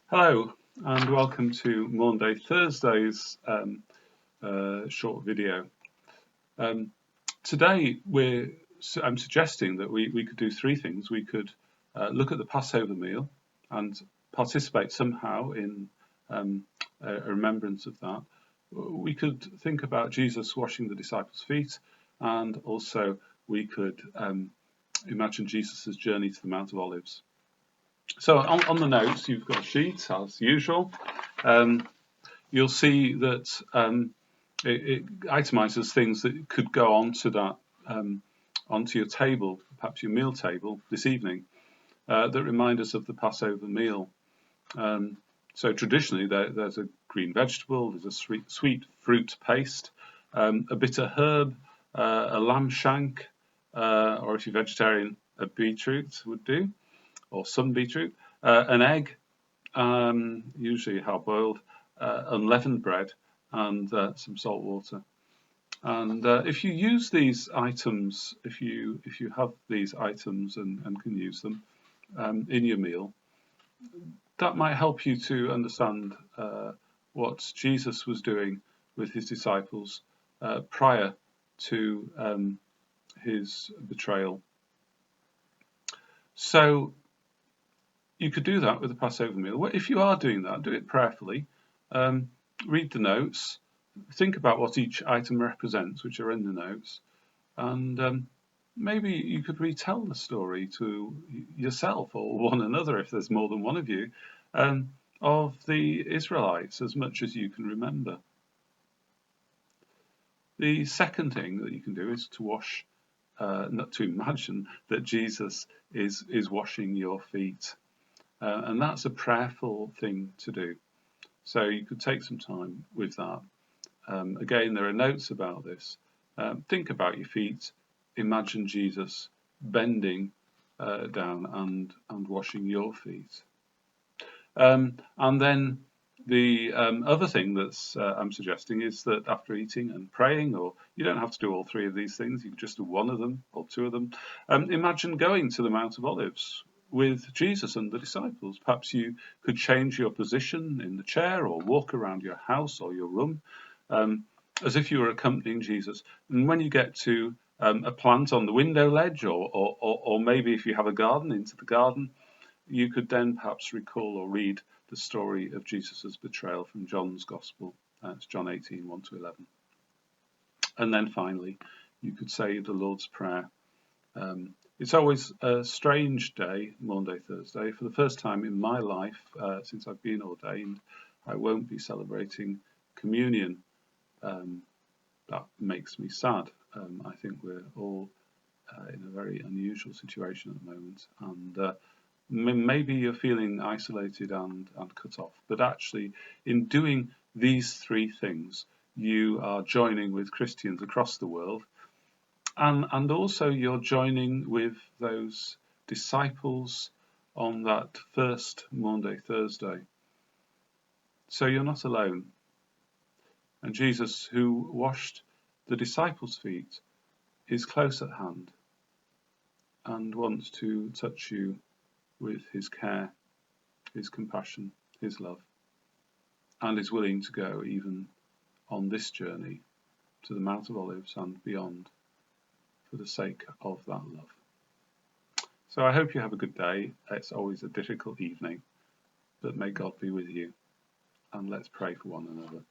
Hello and welcome to Maundy Thursday's short video. Today I'm suggesting that we could do three things. We could look at the Passover meal and participate somehow in a remembrance of that. We could think about Jesus washing the disciples' feet, and also we could imagine Jesus' journey to the Mount of Olives. So on the notes, you've got a sheet as usual. You'll see that it itemizes things that could go onto that onto your table, perhaps your meal table this evening, that remind us of the Passover meal. So traditionally, there's a green vegetable, there's a sweet fruit paste, a bitter herb, a lamb shank, or if you're vegetarian, a beetroot would do, or some beetroot, an egg, usually hard-boiled, unleavened bread, and some salt water. And if you use these items, if you have these items and can use them in your meal, that might help you to understand what Jesus was doing with his disciples prior to his betrayal. So you could do that with the Passover meal. If you are doing that, do it prayerfully. Read the notes. Think about what each item represents, which are in the notes. And maybe you could retell the story to yourself or one another, if there's more than one of you, of the Israelites as much as you can remember. The second thing that you can do is to wash, not to imagine that Jesus is washing your feet. And that's a prayerful thing to do. So you could take some time with that. Again, there are notes about this. Think about your feet. Imagine Jesus bending down and washing your feet. And then the other thing that's I'm suggesting is that after eating and praying, or you don't have to do all three of these things, you can just do one of them or two of them. Imagine going to the Mount of Olives with Jesus and the disciples. Perhaps you could change your position in the chair or walk around your house or your room as if you were accompanying Jesus. And when you get to a plant on the window ledge, or maybe if you have a garden, into the garden, you could then perhaps recall or read the story of Jesus' betrayal from John's Gospel. It's John 18, 1 to 11. And then finally, you could say the Lord's Prayer. It's always a strange day, Maundy Thursday. For the first time in my life, since I've been ordained, I won't be celebrating communion. That makes me sad. I think we're all in a very unusual situation at the moment, and maybe you're feeling isolated and cut off. But actually, in doing these three things, you are joining with Christians across the world. And also you're joining with those disciples on that first Maundy Thursday. So you're not alone. And Jesus, who washed the disciples' feet, is close at hand and wants to touch you with his care, his compassion, his love, and is willing to go even on this journey to the Mount of Olives and beyond, for the sake of that love. So I hope you have a good day. It's always a difficult evening, but may God be with you, and let's pray for one another.